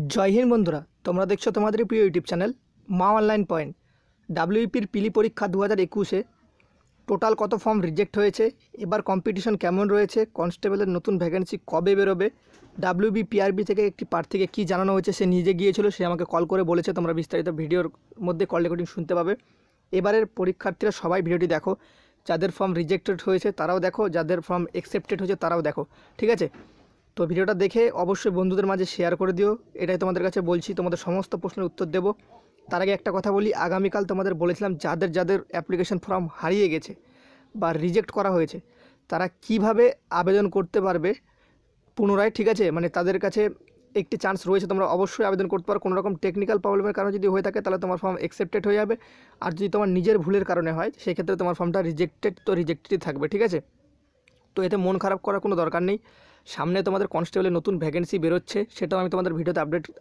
জয় হিন্দ বন্ধুরা, তোমরা দেখছো তোমাদের প্রিয় ইউটিউব চ্যানেল মা অনলাইন পয়েন্ট। ডাব্লিউপির পিলি পরীক্ষা 2021-এ টোটাল কত ফর্ম রিজেক্ট হয়েছে, এবার কম্পিটিশন কেমন রয়েছে, কনস্টেবলের নতুন ভ্যাকেন্সি কবে বেরোবে, ডাব্লিউবি পিআরবি থেকে একটি প্রার্থীকে কী জানানো হয়েছে, সে নিজে গিয়েছিল, সে আমাকে কল করে বলেছে। তোমরা বিস্তারিত ভিডিওর মধ্যে কল রেকর্ডিং শুনতে পাবে। এবারের পরীক্ষার্থীরা সবাই ভিডিওটি দেখো, যাদের ফর্ম রিজেক্টেড হয়েছে তারাও দেখো, যাদের ফর্ম অ্যাকসেপ্টেড হয়েছে তারাও দেখো, ঠিক আছে? তো ভিডিওটা দেখে অবশ্যই বন্ধুদের মাঝে শেয়ার করে দিও, এটাই তোমাদের কাছে বলছি। তোমাদের সমস্ত প্রশ্নের উত্তর দেব। তার আগে একটা কথা বলি, আগামীকাল তোমাদের বলেছিলাম যাদের যাদের অ্যাপ্লিকেশন ফর্ম হারিয়ে গেছে বা রিজেক্ট করা হয়েছে তারা কিভাবে আবেদন করতে পারবে পুনরায়, ঠিক আছে? মানে তাদের কাছে একটি চান্স রয়েছে, তোমরা অবশ্যই আবেদন করতে পারো। কোনো রকম টেকনিক্যাল প্রবলেমের কারণে যদি হয়ে থাকে তাহলে তোমার ফর্ম অ্যাকসেপ্টেড হয়ে যাবে, আর যদি তোমার নিজের ভুলের কারণে হয় সেক্ষেত্রে তোমার ফর্মটা রিজেক্টেড তো রিজেক্টেডই থাকবে, ঠিক আছে? তো এতে মন খারাপ করার কোনো দরকার নেই। সামনে তোমাদের কনস্টেবলের নতুন ভ্যাকেন্সি বেরোচ্ছে, সেটাও আমি তোমাদের ভিডিওতে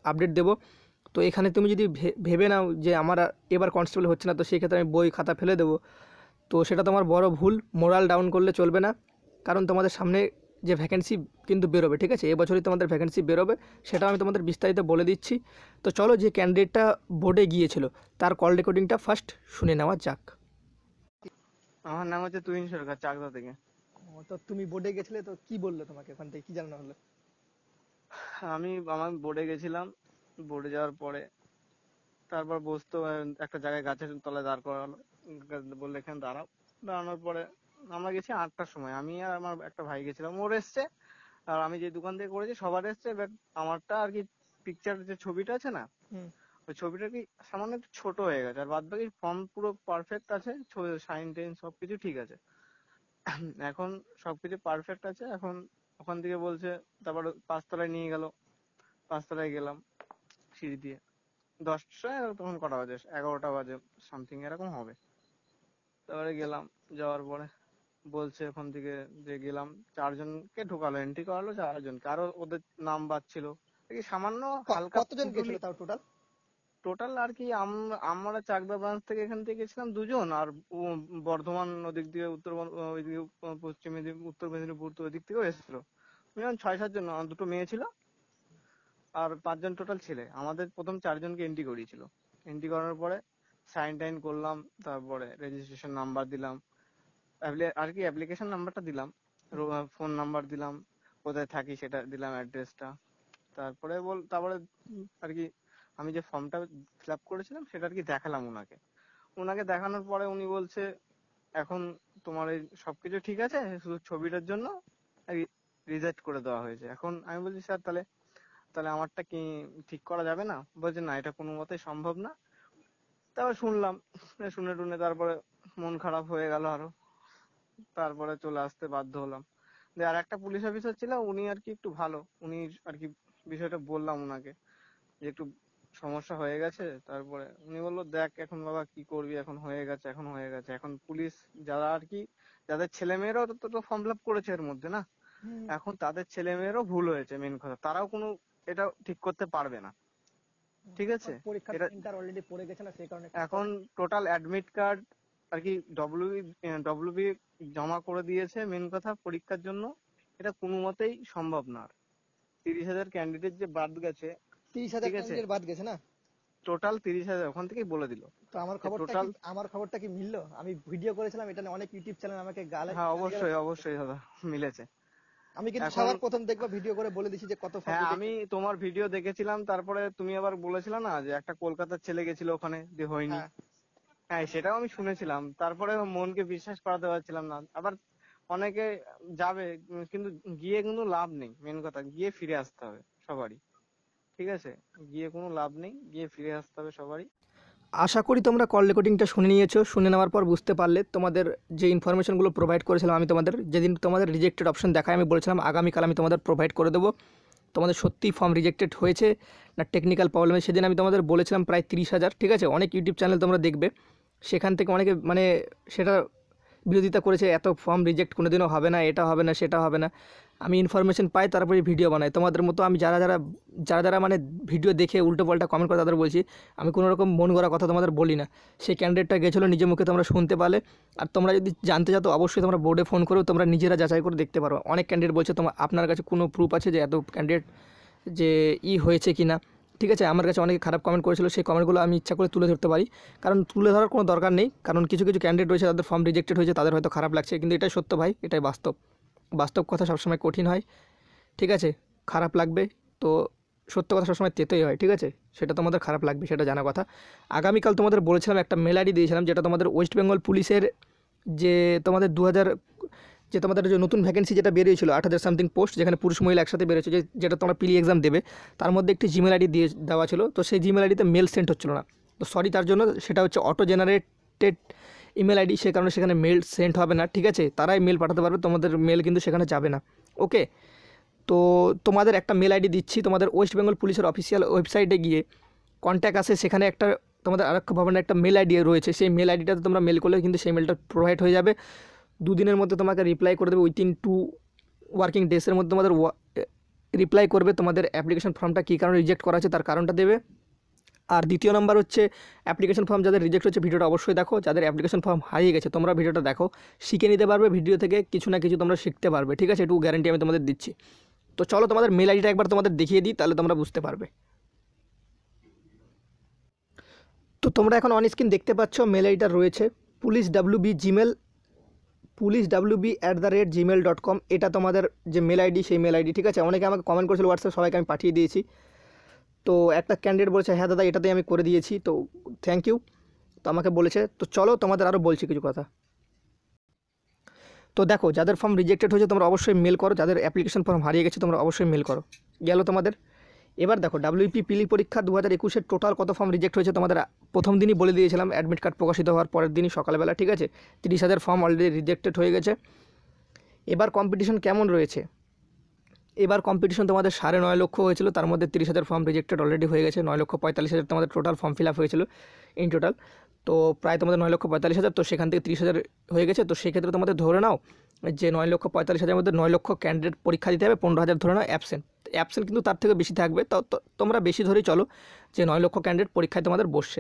আপডেট দেবো। তো এখানে তুমি যদি ভেবে নাও যে আমার এবার কনস্টেবল হচ্ছে না, তো সেই ক্ষেত্রে আমি বই খাতা ফেলে দেবো, তো সেটা তোমার বড় ভুল। মোরাল ডাউন করলে চলবে না, কারণ তোমাদের সামনে যে ভ্যাকেন্সি কিন্তু বেরোবে, ঠিক আছে? এবছরই তোমাদের ভ্যাকেন্সি বেরোবে, সেটাও আমি তোমাদের বিস্তারিত বলে দিচ্ছি। তো চলো, যে ক্যান্ডিডেটটা বোর্ডে গিয়েছিল তার কল রেকর্ডিংটা ফার্স্ট শুনে নেওয়া যাক। আমার নাম হচ্ছে তুহিন সরকার, চাকদা থেকে। তো তুমি বোর্ডে গেছিলে, তো কি বললো তোমাকে, ওখান থেকে কি জানানো হলো? আমার বোর্ডে গেছিলাম। বোর্ডে যাওয়ার পরে তারপর বসতো একটা জায়গায় গাছের তলায় দাঁড় করালো, বললে এখানে দাঁড়াও। দাঁড়ানোর পরে আমরা গেছি 8টার সময়, আমি আর আমার একটা ভাই গেছিলাম। ওর এসছে, আর আমি যে দোকান থেকে করেছি সবার এসছে, বাট আমারটা আর কি পিকচার যে ছবিটা আছে না, ওই ছবিটা কি সামান্য একটু ছোট হয়ে গেছে, আর বাদ বাকি ফর্ম পুরো পারফেক্ট আছে, সাইন টেন সবকিছু ঠিক আছে। এখন সবকিছু পারফেক্ট আছে। এখন ওখান থেকে বলছে, তারপর 5তলায় নিয়ে গেল। 5তলায় গেলাম সিঁড়ি দিয়ে, 10টা তখন কটা বাজে, 11টা বাজে সামথিং এরকম হবে। তারপরে গেলাম, যাওয়ার পরে বলছে ওখান থেকে যে গেলাম, 4জনকে ঢোকালো, এন্ট্রি করালো 4জনকে, আরো ওদের নাম বাজছিল কি সামান্য হালকা। কতজন গেছিল তাও টোটাল? টোটাল আর কি আমরা চাকদা ব্রাঞ্চ থেকে এখান থেকে গেছিলাম 2জন, আর বর্ধমান ওদিক দিয়ে ওইদিকে পশ্চিম মেদিনীপুর, উত্তর মেদিনীপুর তো ওইদিক থেকেও এসেছিল। মিনিমাম 6-7জন, দুটো মেয়ে ছিল আর 5জন টোটাল ছেলে। আমাদের প্রথম 4জনকে এন্ট্রি করিয়েছিল। এন্ট্রি করানোর পরে সাইন টাইন করলাম, তারপরে রেজিস্ট্রেশন নাম্বার দিলাম, আর কি অ্যাপ্লিকেশন নাম্বারটা দিলাম, ফোন নাম্বার দিলাম, কোথায় থাকি সেটা দিলাম, অ্যাড্রেসটা। তারপরে আর কি আমি যে ফর্মটা ফিল আপ করেছিলাম সেটা আর কি দেখালাম ওনাকে দেখানোর পরে উনি বলছে এখন তোমার এই সবকিছু ঠিক আছে, শুধু ছবিটার জন্য রিজেক্ট করে দেওয়া হয়েছে। এখন আমি বলছি স্যার তাহলে তাহলে আমারটা কি ঠিক করা যাবে না? বলছে না, এটা কোনো মতেই সম্ভব না। তারপর শুনলাম, শুনে টুনে তারপরে মন খারাপ হয়ে গেল আরো। তারপরে চলে আসতে বাধ্য হলাম। আর একটা পুলিশ অফিসার ছিল, উনি আর কি একটু ভালো, উনি আর কি বিষয়টা বললাম উনাকে যে একটু সমস্যা হয়ে গেছে। তারপরে উনি বললো, দেখ এখন বাবা কি করবি, এখন হয়ে গেছে, এখন পুলিশ যারা আর কি, যাদের ছেলে মেয়েরাও তো ফর্ম ফিল আপ করেছে এর মধ্যে না, এখন তাদের ছেলে মেয়েরও ভুল হয়েছে, মেন কথা তারাও কোনো এটা ঠিক করতে পারবে না, ঠিক আছে? পরীক্ষার অলরেডি পড়ে গেছে না, সেই কারণে এখন টোটাল অ্যাডমিট কার্ড আর কি ডব্লিউবি জমা করে দিয়েছে, মেন কথা পরীক্ষার জন্য। এটা কোনো মতেই সম্ভব না। 30,000 ক্যান্ডিডেট যে বাদ গেছে, 30,000 ক্যান্ডিডেট বাদ গেছে না? টোটাল 30,000 ওখান থেকেই বলে দিল। তো আমার খবরটা কি মিললো? আমি ভিডিও করেছিলাম, এটা নিয়ে অনেক ইউটিউব চ্যানেল আমাকে গালে। হ্যাঁ, অবশ্যই দাদা, মিলেছে। আমি কিন্তু সবার প্রথম দেখবা ভিডিও করে বলে দিছি যে কত ফর্ম। হ্যাঁ, আমি তোমার ভিডিও দেখেছিলাম, তারপরে তুমি আবার বলেছিলে না যে একটা কলকাতার ছেলে গেছিল ওখানে, যে হয়নি। হ্যাঁ, সেটাও আমি শুনেছিলাম, তারপরে মনকে বিশ্বাস করাতে পারছিলাম না। আবার অনেকে যাবে, কিন্তু গিয়ে কোনো লাভ নেই, মেন কথা গিয়ে ফিরে আসতে হবে সবারই, ঠিক আছে? গিয়ে কোনো লাভ নেই, গিয়ে ফিরে আসতে হবে সবারই। আশা করি তোমরা কল রেকর্ডিংটা শুনে নিয়েছো, শুনে নেওয়ার পর বুঝতে পারলে তোমাদের যে ইনফরমেশনগুলো প্রোভাইড করেছিলাম আমি তোমাদের, যেদিন তোমাদের রিজেক্টেড অপশন দেখায় আমি বলেছিলাম আগামীকাল আমি তোমাদের প্রোভাইড করে দেবো তোমাদের সত্যিই ফর্ম রিজেক্টেড হয়েছে না টেকনিক্যাল প্রবলেমে। সেদিন আমি তোমাদের বলেছিলাম প্রায় 30,000, ঠিক আছে? অনেক ইউটিউব চ্যানেল তোমরা দেখবে, সেখান থেকে অনেকে মানে সেটা বিরোধিতা করেছে, এত ফর্ম রিজেক্ট কোনোদিনও হবে না, এটা হবে না, সেটা হবে না। আমি ইনফরমেশন পাই, তারপরে ভিডিও বানাই। তোমাদের মতো আমি যারা মানে ভিডিও দেখে উল্টো পাল্টা কমেন্ট করে তাদের বলছি, আমি কোনো রকম মন গড়া কথা তোমাদের বলি না। সেই ক্যান্ডিডেটটা গেছিলো, নিজের মুখে তোমরা শুনতে পারলে। আর তোমরা যদি জানতে চাও তো অবশ্যই তোমরা বোর্ডে ফোন করেও তোমরা নিজেরা যাচাই করে দেখতে পারো। অনেক ক্যান্ডিডেট বলছে আপনার কাছে কোনো প্রুফ আছে যে এত ক্যান্ডিডেট যে হয়েছে কি না, ঠিক আছে। আমার কাছে অনেকে খারাপ কমেন্ট করেছিল, সেই কমেন্টগুলো আমি ইচ্ছা করে তুলে ধরতে পারি, কারণ তুলে ধরার কোনো দরকার নেই, কারণ কিছু কিছু ক্যান্ডিডেট রয়েছে তাদের ফর্ম রিজেক্টেড হয়েছে, তাদের হয়তো খারাপ লাগছে, কিন্তু এটাই সত্য ভাই, এটাই বাস্তব। বাস্তব কথা সবসময় কঠিন হয়, ঠিক আছে। খারাপ লাগবে, তো সত্য কথা সবসময় তেতোই হয়, ঠিক আছে। সেটা তোমাদের খারাপ লাগবে, সেটা জানা কথা। আগামীকাল তোমাদের বলেছিলাম একটা মেল আইডি দিয়েছিলাম, যেটা তোমাদের ওয়েস্ট বেঙ্গল পুলিশের যে তোমাদের যে তোমাদের যে নতুন ভ্যাকেন্সি যেটা বেরিয়েছিল 8,000 সামথিং পোস্ট, যেখানে পুরুষ মহিলা একসাথে বেরিয়েছে, যেটা তোমরা পিলি এক্সাম দেবে, তার মধ্যে একটি জিমেল আইডি দেওয়া ছিল। তো সেই জিমেল আইডিতে মেল সেন্ড হচ্ছিল না, তো সরি তার জন্য। সেটা হচ্ছে অটো জেনারেটেড ইমেল আইডি, সে কারণে সেখানে মেল সেন্ড হবে না, ঠিক আছে। তারাই মেল পাঠাতে পারবে, তোমাদের মেল কিন্তু সেখানে যাবে না, ওকে। তো তোমাদের একটা মেল আইডি দিচ্ছি, তোমাদের ওয়েস্ট বেঙ্গল পুলিশের অফিসিয়াল ওয়েবসাইটে গিয়ে কন্ট্যাক্ট আসে, সেখানে একটা তোমাদের আরক্ষী ভবনের একটা মেল আইডি রয়েছে, সেই মেল আইডিটাতে তোমরা মেল করলে কিন্তু সেই মেলটা প্রোভাইড হয়ে যাবে। 2 দিনের মধ্যে তোমাকে রিপ্লাই করে দেবে, উইথিন 2 ওয়ার্কিং ডেসের মধ্যে তোমাদের রিপ্লাই করবে তোমাদের অ্যাপ্লিকেশন ফর্মটা কী কারণে রিজেক্ট করা আছে তার কারণটা দেবে। আর দ্বিতীয় নম্বর হচ্ছে অ্যাপ্লিকেশন ফর্ম যাদের রিজেক্ট হচ্ছে ভিডিওটা অবশ্যই দেখো, যাদের অ্যাপ্লিকেশন ফর্ম হারিয়ে গেছে তোমরা ভিডিওটা দেখো, শিখে নিতে পারবে, ভিডিও থেকে কিছু না কিছু তোমরা শিখতে পারবে, ঠিক আছে। এটুকু গ্যারান্টি আমি তোমাদের দিচ্ছি। তো চলো তোমাদের মেল আইডিটা একবার তোমাদের দেখিয়ে দিই, তাহলে তোমরা বুঝতে পারবে। তো তোমরা এখন অন স্ক্রিন দেখতে পাচ্ছ মেল আইডিটা রয়েছে puliswb@gmail.com, এটা তোমাদের যে মেল আইডি সেই মেল আইডি, ঠিক আছে। অনেকে আমাকে কমেন্ট করেছিল হোয়াটসঅ্যাপ, সবাইকে আমি পাঠিয়ে দিয়েছি। তো একটা ক্যান্ডিডেট বলেছে হ্যাঁ দাদা এটাতেই আমি করে দিয়েছি, তো থ্যাংক ইউ। তো আমাকে বলেছে, তো চলো তোমাদের আরও বলছি কিছু কথা। তো দেখো যাদের ফর্ম রিজেক্টেড হয়েছে তোমরা অবশ্যই মেল করো, যাদের অ্যাপ্লিকেশন ফর্ম হারিয়ে গেছে তোমরা অবশ্যই মেল করো, গেল তোমাদের। এবার দেখো WP পিলি পরীক্ষা 2021-এর টোটাল কত ফর্ম রিজেক্ট হয়েছে তোমাদের প্রথম দিনই বলে দিয়েছিলাম, অ্যাডমিট কার্ড প্রকাশিত হওয়ার পরের দিনই সকালবেলা, ঠিক আছে। 30,000 ফর্ম অলরেডি রিজেক্টেড হয়ে গেছে। এবার কম্পিটিশন কেমন রয়েছে, এবার কম্পিটিশন তোমাদের 9.5 লক্ষ হয়েছিল, তার মধ্যে 30,000 ফর্ম রিজেক্টেড অলরেডি হয়ে গেছে। 9,45,000 তোমাদের টোটাল ফর্ম ফিল আপ হয়েছিল ইন টোটাল, তো প্রায় তোমাদের 9,45,000, তো সেখান থেকে 30,000 হয়ে গেছে। তো সেক্ষেত্রে তোমাদের ধরে নাও যে 9,45,000 মধ্যে 9 লক্ষ ক্যান্ডিডেট পরীক্ষা দিতে হবে, 15,000 ধরে নাও অ্যাবসেন্ট কিন্তু তার থেকে বেশি থাকবে, তো তোমরা বেশি ধরেই চলো যে 9 লক্ষ ক্যান্ডিডেট পরীক্ষায় তোমাদের বসছে,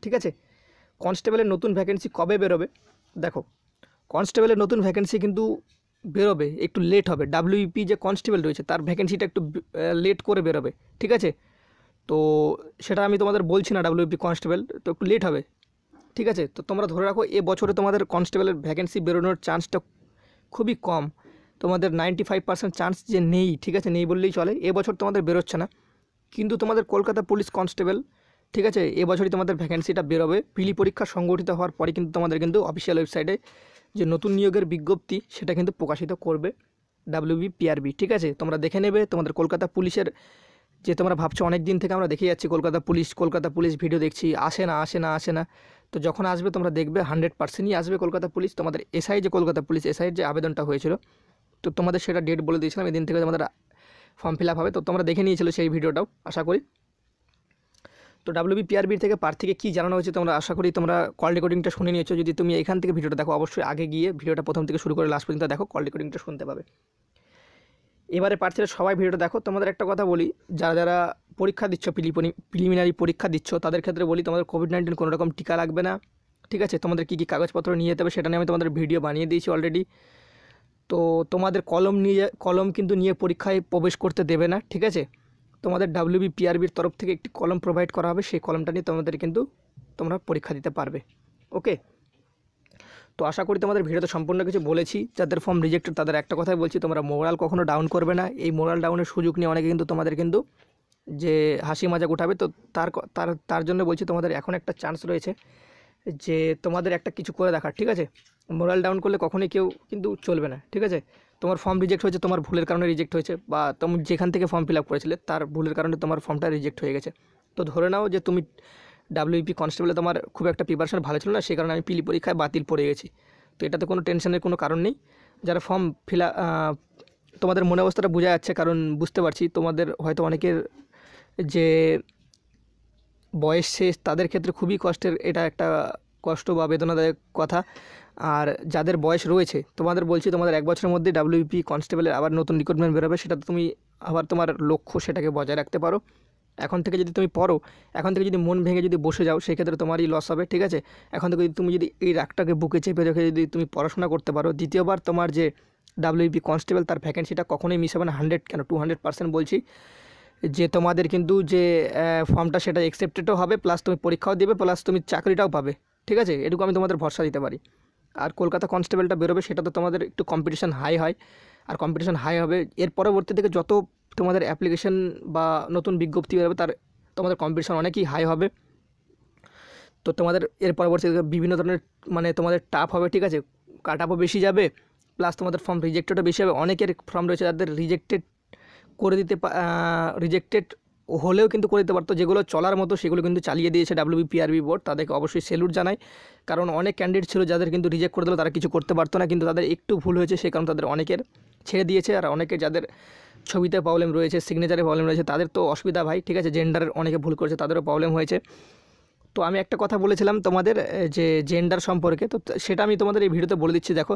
ঠিক আছে। কনস্টেবলের নতুন ভ্যাকেন্সি কবে বেরোবে, দেখো কনস্টেবলের নতুন ভ্যাকেন্সি কিন্তু বেরোবে, একটু লেট হবে। WP যে কনস্টেবল রয়েছে তার ভ্যাকেন্সিটা একটু লেট করে বেরোবে, ঠিক আছে। তো সেটা আমি তোমাদের বলছি না, WP কনস্টেবল তো একটু লেট হবে, ঠিক আছে। তো তোমরা ধরে রাখো এ বছরে তোমাদের কনস্টেবলের ভ্যাকেন্সি বেরোনোর চান্সটা খুবই কম, তোমাদের 95% চান্স যে নেই, ঠিক আছে, নেই বললেই চলে। এবছর তোমাদের বেরোচ্ছে না, কিন্তু তোমাদের কলকাতা পুলিশ কনস্টেবল, ঠিক আছে, এবছরই তোমাদের ভ্যাকেন্সিটা বেরোবে। পিলি পরীক্ষা সংগঠিত হওয়ার পরে কিন্তু তোমাদের কিন্তু অফিসিয়াল ওয়েবসাইটে যে নতুন নিয়োগের বিজ্ঞপ্তি সেটা কিন্তু প্রকাশিত করবে WBPRB, ঠিক আছে। তোমরা দেখে নেবে তোমাদের কলকাতা পুলিশের, যে তোমরা ভাবছো অনেক দিন থেকে আমরা দেখে যাচ্ছি কলকাতা পুলিশ ভিডিও দেখছি, আসে না, তো যখন আসবে তোমরা দেখবে 100%ই আসবে কলকাতা পুলিশ। তোমাদের এসআই যে কলকাতা পুলিশ এসআইয়ের যে আবেদনটা হয়েছিল, তো তোমাদের সেটা ডেট বলে দিয়েছিলাম, এদিন থেকে তোমাদের ফর্ম ফিল আপ হবে, তো তোমরা দেখে নিয়েছিল সেই ভিডিওটাও আশা করি। তো WBPRB থেকে প্রার্থীকে কী জানানো হয়েছে তোমরা আশা করি তোমরা কল রেকর্ডিংটা শুনে নিয়েছো। যদি তুমি এখান থেকে ভিডিওটা দেখো অবশ্যই আগে গিয়ে ভিডিওটা প্রথম থেকে শুরু করে লাস্ট পর্যন্ত দেখো, কল রেকর্ডিংটা শুনতে পাবে। এবারে প্রার্থীরা সবাই ভিডিওটা দেখো। তোমাদের একটা কথা বলি, যারা পরীক্ষা দিচ্ছ, প্রিলিমিনারি পরীক্ষা দিচ্ছ, তাদের ক্ষেত্রে বলি তোমাদের কোভিড-19 কোনো রকম টিকা লাগবে না, ঠিক আছে। তোমাদের কী কী কাগজপত্র নিয়ে যেতে হবে সেটা নিয়ে আমি তোমাদের ভিডিও বানিয়ে দিয়েছি অলরেডি। তো তোমাদের কলম কিন্তু নিয়ে পরীক্ষায় প্রবেশ করতে দেবে না, ঠিক আছে। তোমাদের WBPRBর তরফ থেকে একটি কলম প্রোভাইড করা হবে, সেই কলমটা নিয়ে তোমাদের কিন্তু তোমরা পরীক্ষা দিতে পারবে, ওকে। তো আশা করি তোমাদের ভিডিওতে সম্পূর্ণ কিছু বলেছি। যাদের ফর্ম রিজেক্টেড তাদের একটা কথাই বলছি, তোমরা মোরাল কখনো ডাউন করবে না। এই মোরাল ডাউনের সুযোগ নিয়ে অনেকে কিন্তু তোমাদের কিন্তু যে হাসি মজাক উঠাবে, তো তার জন্য বলছি তোমাদের এখন একটা চান্স রয়েছে যে তোমাদের একটা কিছু করে দেখার, ঠিক আছে। মোরাল ডাউন করলে কখনোই কেউ কিন্তু চলবে না, ঠিক আছে। তোমার ফর্ম রিজেক্ট হয়েছে, তোমার ভুলের কারণে রিজেক্ট হয়েছে, বা তুমি যেখান থেকে ফর্ম ফিল আপ করেছিলে তার ভুলের কারণে তোমার ফর্মটা রিজেক্ট হয়ে গেছে। তো ধরে নাও যে তুমি WP কনস্টেবলে তোমার খুব একটা প্রিপারেশন ভালো ছিল না, সেই কারণে আমি পিলি পরীক্ষায় বাতিল পড়ে গেছি। তো এটাতে কোনো টেনশনের কোনো কারণ নেই। যারা ফর্ম তোমাদের মনে অবস্থাটা বোঝা যাচ্ছে, কারণ বুঝতে পারছি তোমাদের হয়তো অনেকের যে বয়স শেষ, তাদের ক্ষেত্রে খুবই কষ্টের, এটা একটা কষ্ট বা বেদনাদায়ক কথা। আর যাদের বয়স রয়েছে তোমাদের বলছি, তোমাদের 1 বছরের মধ্যে WP কনস্টেবলের আবার নতুন রিক্রুটমেন্ট বেরোবে, সেটা তুমি আবার তোমার লক্ষ্য সেটাকে বজায় রাখতে পারো। এখন থেকে যদি তুমি পড়ো, এখন থেকে যদি মন ভেঙে যদি বসে যাও, সেই ক্ষেত্রে তোমারই লস হবে, ঠিক আছে। এখন থেকে তুমি যদি এই রাগটাকে বুকে চেপে রেখে যদি তুমি পড়াশোনা করতে পারো, দ্বিতীয়বার তোমার যে WP কনস্টেবল তার ভ্যাকেন্সিটা কখনোই মিস হবে না, 100 কেন 200% বলছি, যে তোমাদের কিন্তু যে ফর্মটা সেটা অ্যাকসেপ্টেডও হবে, প্লাস তুমি পরীক্ষাও দেবে, প্লাস তুমি চাকরিটাও পাবে, ঠিক আছে? এটুকু আমি তোমাদের ভরসা দিতে পারি। আর কলকাতা কনস্টেবলটা বেরোবে সেটা তো তোমাদের একটু কম্পিটিশন হাই হয়, আর কম্পিটিশন হাই হবে এর পরবর্তী থেকে যত তোমাদের অ্যাপ্লিকেশন বা নতুন বিজ্ঞপ্তি বেরোবে তার তোমাদের কম্পিটিশন অনেকই হাই হবে। তো তোমাদের এর পরবর্তী বিভিন্ন ধরনের মানে তোমাদের টাফ হবে, ঠিক আছে? কাট আপও বেশি যাবে, প্লাস তোমাদের ফর্ম রিজেক্টেডও বেশি হবে। অনেকের ফর্ম রয়েছে যাদের রিজেক্টেড করে দিতে রিজেক্টেড হলেও কিন্তু করে দিতে পারতো, যেগুলো চলার মতো সেগুলো কিন্তু চালিয়ে দিয়েছে ডাব্লিউবিপিআরবি বোর্ড, তাদেরকে অবশ্যই স্যালুট জানাই। কারণ অনেক ক্যান্ডিডেট ছিল যাদের কিন্তু রিজেক্ট করে দিল, তারা কিছু করতে পারতো না, কিন্তু তাদের একটু ভুল হয়েছে সেই কারণে তাদের অনেকের ছেড়ে দিয়েছে। আর অনেকের যাদের ছবিতে প্রবলেম রয়েছে, সিগনেচারে প্রবলেম রয়েছে, তাদের তো অসুবিধা ভাই, ঠিক আছে? জেন্ডারের অনেকে ভুল করেছে, তাদেরও প্রবলেম হয়েছে। তো আমি একটা কথা বলেছিলাম তোমাদের যে জেন্ডার সম্পর্কে, তো সেটা আমি তোমাদের এই ভিডিওতে বলে দিচ্ছি। দেখো,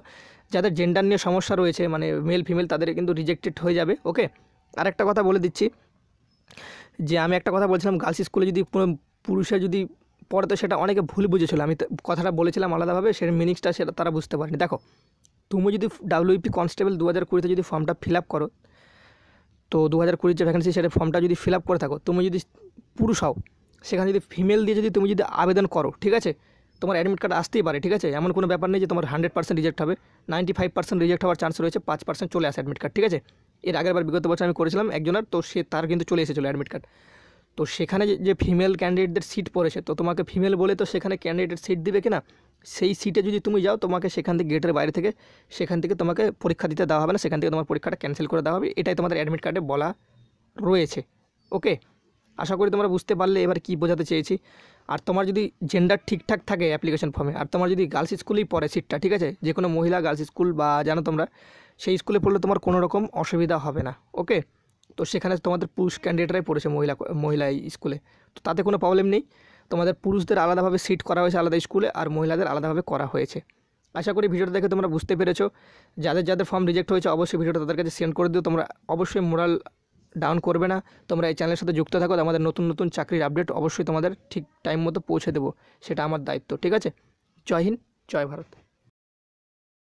যাদের জেন্ডার নিয়ে সমস্যা রয়েছে মানে মেল ফিমেল, তাদের কিন্তু রিজেক্টেড হয়ে যাবে, ওকে? আর একটা কথা বলে দিচ্ছি, যে আমি একটা কথা বলছিলাম গার্লস স্কুলে যদি কোনো পুরুষের যদি পড়ে তো সেটা অনেকে ভুল বুঝেছিল। আমি কথাটা বলেছিলাম আলাদাভাবে, সের মিনিংসটা সেটা তারা বুঝতে পারেনি। দেখো, তুমি যদি ডাব্লিউপি কনস্টেবল 2020-তে যদি ফর্মটা ফিল আপ করো, তো 2020 যে ভ্যাকেন্সি সেটা ফর্মটা যদি ফিল আপ করে থাকো, তুমি যদি পুরুষ হও, সেখানে যদি ফিমেল দিয়ে যদি তুমি যদি আবেদন করো, ঠিক আছে, তোমার অ্যাডমিট কার্ড আসতেই পারে, ঠিক আছে? এমন কোনো ব্যাপার নেই যে তোমার 100% রিজেক্ট হবে, 95% রিজেক্ট হওয়ার চান্স রয়েছে, 5% চলে আসে অ্যাডমিট কার্ড, ঠিক আছে? এর আগের বার বিগত বছর আমি করেছিলাম একজনের, তো সে তার কিন্তু চলে এসেছিলো অ্যাডমিট কার্ড। তো সেখানে যে ফিমেল ক্যান্ডিডেটদের সিট পড়েছে, তো তোমাকে ফিমেল বলে তো সেখানে ক্যান্ডিডেট সিট দিবে কিনা, সেই সিটে যদি তুমি যাও, তোমাকে সেখান থেকে গেটের বাইরে থেকে সেখান থেকে তোমাকে পরীক্ষা দিতে দেওয়া হবে না, সেখান থেকে তোমার পরীক্ষাটা ক্যান্সেল করে দেওয়া হবে, এটাই তোমাদের অ্যাডমিট কার্ডে বলা রয়েছে, ওকে? আশা করি তোমরা বুঝতে পারলে এবার কি বোঝাতে চেয়েছি। আর তোমার যদি জেন্ডার ঠিকঠাক থাকে অ্যাপ্লিকেশন ফর্মে, আর তোমার যদি গার্লস স্কুলেই পড়ে সিটটা, ঠিক আছে, যে কোনো মহিলা গার্লস স্কুল বা জানো তোমরা, সেই স্কুলে পড়লে তোমার কোনো রকম অসুবিধা হবে না, ওকে? তো সেখানে তোমাদের পুরুষ ক্যান্ডিডেটরাই পড়েছে মহিলা স্কুলে, তো তাতে কোনো প্রবলেম নেই। তোমাদের পুরুষদের আলাদাভাবে সিট করা হয়েছে আলাদা স্কুলে, আর মহিলাদের আলাদাভাবে করা হয়েছে। আশা করি ভিডিওটা দেখে তোমরা বুঝতে পেরেছো। যাদের ফর্ম রিজেক্ট হয়েছে অবশ্যই ভিডিওটা তাদের কাছে সেন্ড করে দিও। তোমরা অবশ্যই মোরাল ডাউন করবে না, তোমরা এই চ্যানেলের সাথে যুক্ত থাকো, আমাদের নতুন নতুন চাকরির আপডেট অবশ্যই তোমাদের ঠিক টাইম মতো পৌঁছে দেবো, সেটা আমার দায়িত্ব, ঠিক আছে? জয় হিন্দ, জয় ভারত।